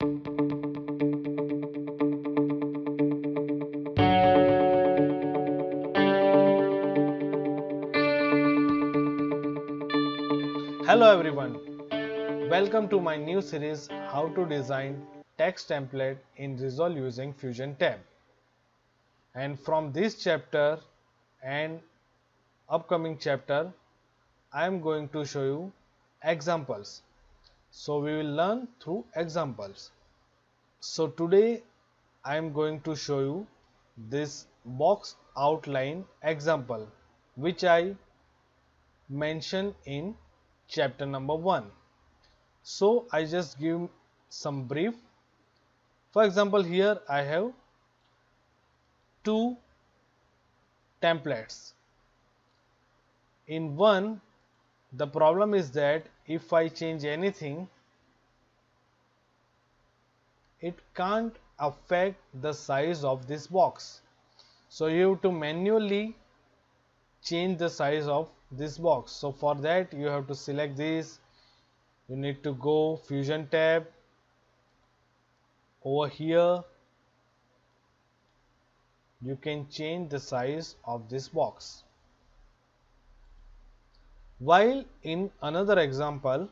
Hello everyone, welcome to my new series How to Design Text Template in Resolve using Fusion tab. And from this chapter and upcoming chapter, I am going to show you examples. So we will learn through examples. So today I am going to show you this box outline example which I mentioned in chapter number 1. So I just give some brief. For example, here I have two templates. In one, the problem is that if I change anything, it can't affect the size of this box. So you have to manually change the size of this box. So for that you have to select this. You need to go Fusion tab. Over here you can change the size of this box. While in another example,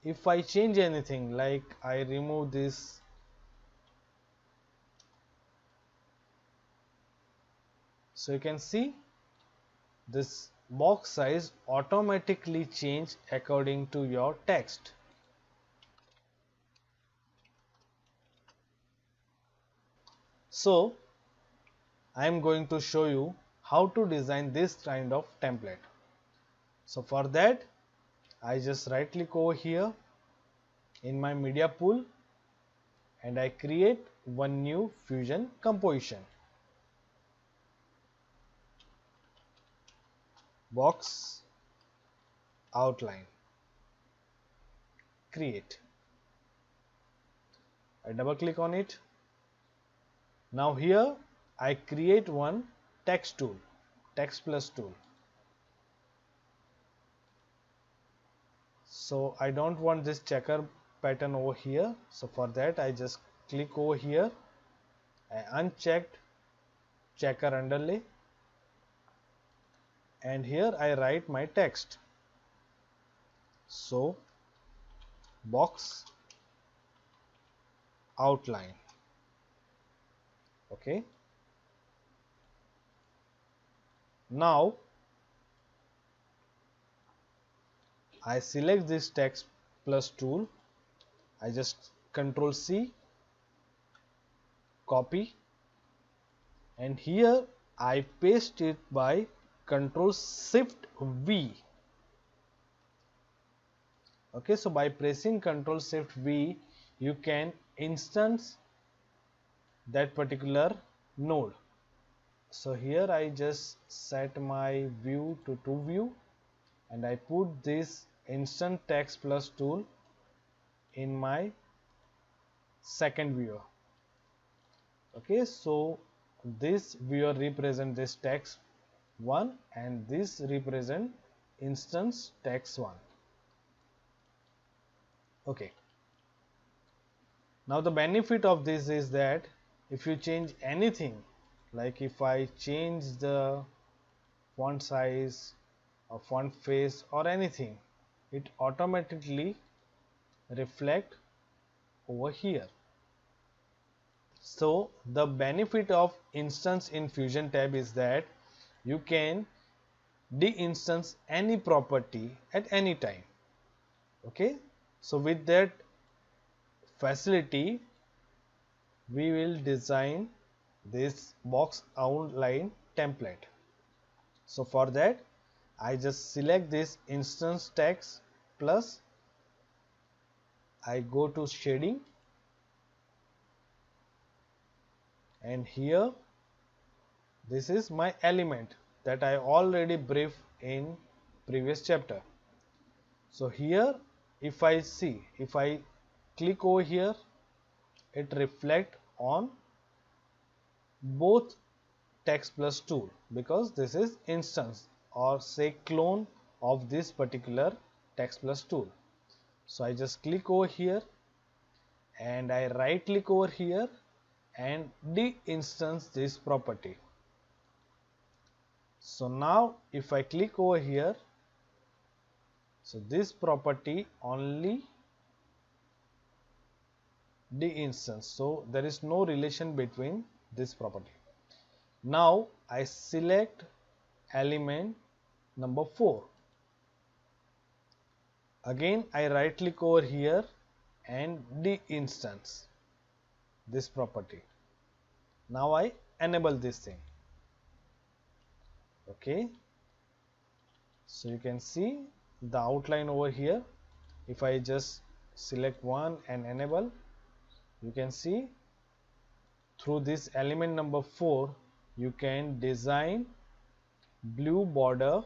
if I change anything, like I remove this, so you can see this box size automatically change according to your text. So I am going to show you how to design this kind of template. So for that I just right click over here in my media pool and I create one new Fusion composition. Box outline, create. I double click on it. Now here I create one text tool, text plus tool. So I don't want this checker pattern over here. So for that I just click over here. I unchecked checker underlay and here I write my text. So box outline. Okay. Now I select this text plus tool. I just Control C, copy, and here I paste it by Control Shift V. Okay, so by pressing Control Shift V, you can instance that particular node. So here I just set my view to view and I put this instant text plus tool in my second viewer. Okay, so this viewer represent this text 1 and this represent instance text 1. Okay, now the benefit of this is that if you change anything, like if I change the font size or font face or anything, it automatically reflect over here. So the benefit of instance in Fusion tab is that you can de-instance any property at any time. Okay, so with that facility we will design this box outline template. So for that I just select this instance text plus I go to shading and here this is my element that I already briefed in previous chapter. So here if I click over here, it reflect on both text plus tool because this is instance or say clone of this particular text plus tool. So I just click over here and I right click over here and de-instance this property. So now if I click over here, so this property only de-instance, so there is no relation between this property. Now I select element number 4. Again I right click over here and de-instance this property. Now I enable this thing. Okay, so you can see the outline over here. If I just select one and enable, you can see through this element number 4 you can design blue border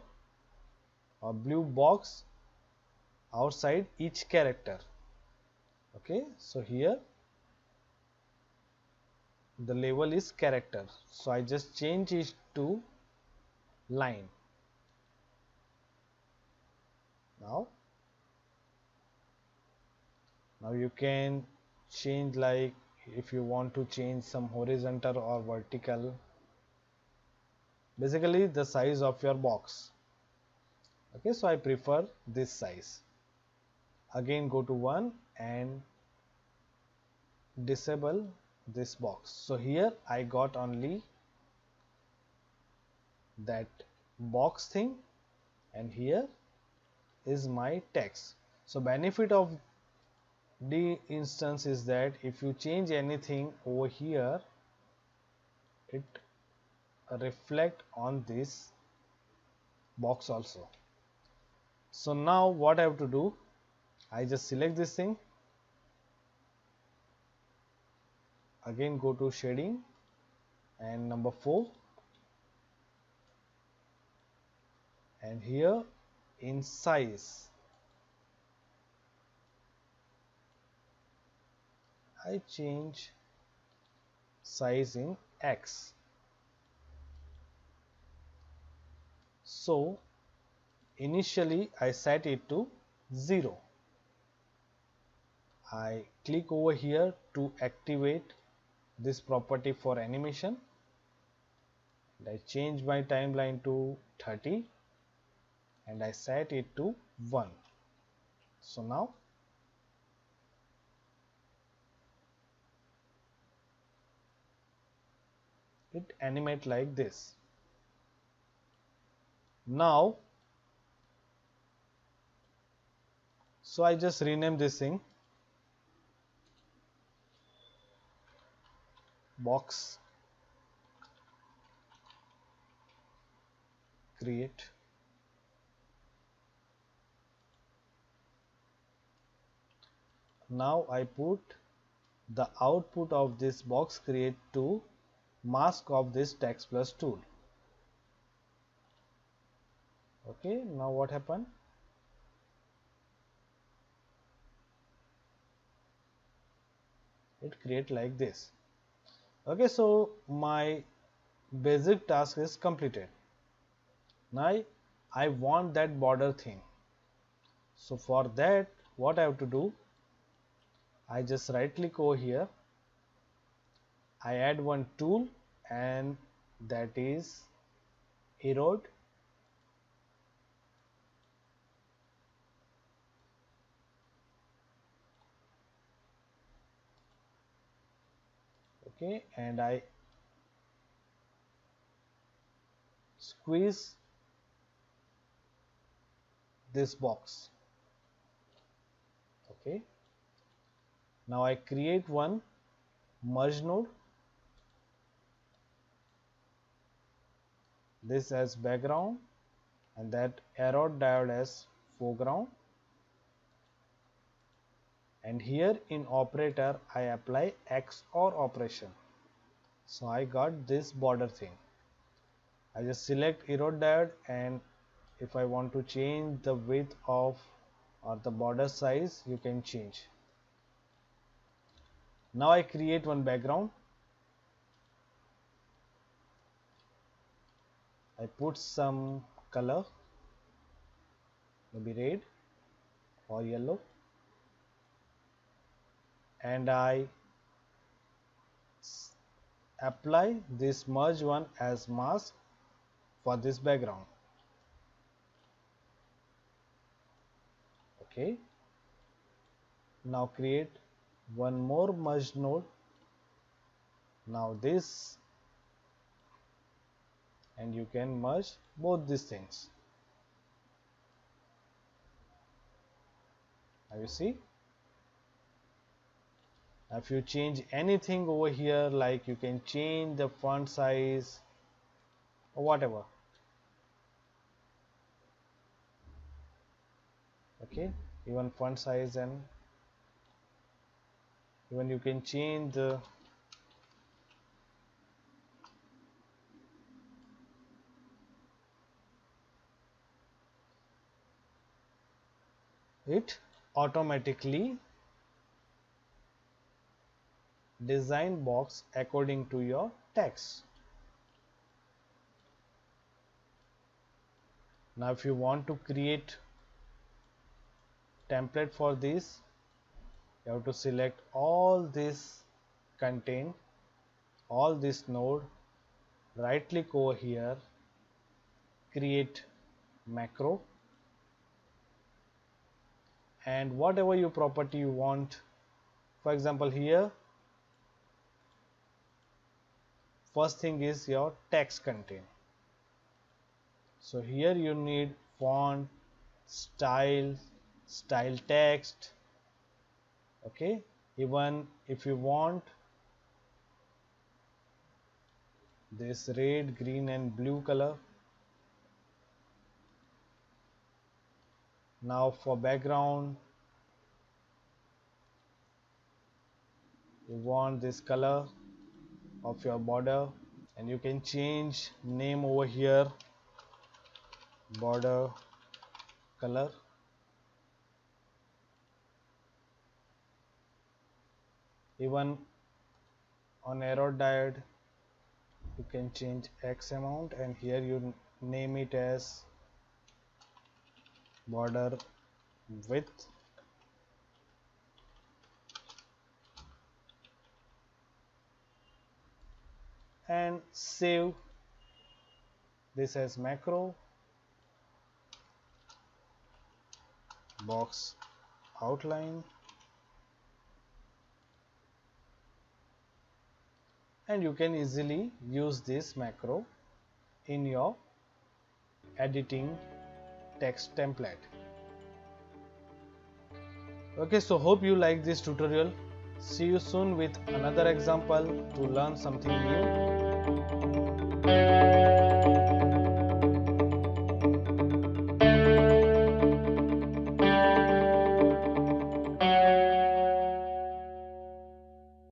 or blue box outside each character. Okay, so here the label is character, so I just change it to line. Now you can change, like if you want to change some horizontal or vertical, basically the size of your box. Okay, so I prefer this size. Again go to 1 and disable this box. So here I got only that box thing and here is my text. So benefit of the instance is that if you change anything over here, it reflect on this box also. So now what I have to do, I just select this thing, again go to shading and number 4, and here in size I change size in X. So initially I set it to 0. I click over here to activate this property for animation and I change my timeline to 30 and I set it to 1. So now it animate like this. Now so I just rename this thing box create. Now I put the output of this box create to mask of this text plus tool. Okay, now what happened? It create like this. Okay, so my basic task is completed. Now I want that border thing. So for that what I have to do, I just right click over here, I add one tool and that is erode. Okay, and I squeeze this box. Okay, now I create one merge node, this as background and that arrow diode as foreground, and here in operator I apply XOR operation. So I got this border thing. I just select erode diode and if I want to change the width of or the border size, you can change. Now I create one background. I put some color, maybe red or yellow. and I apply this merge one as mask for this background. Okay, now create one more merge node. Now this, and you can merge both these things. Now you see, if you change anything over here, like you can change the font size or whatever. Okay, even font size, and even you can change the it automatically design box according to your text. Now if you want to create template for this, you have to select all this content, all this node, right click over here, create macro, and whatever your property you want. For example, here first thing is your text content. So here you need font, style, style text. Okay, even if you want this red, green and blue color. Now for background, you want this color of your border, and you can change name over here, border color. Even on arrow diode, you can change X amount, and here you name it as border width. And save this as macro, box outline, and you can easily use this macro in your editing text template. Okay, so hope you like this tutorial. See you soon with another example to learn something new.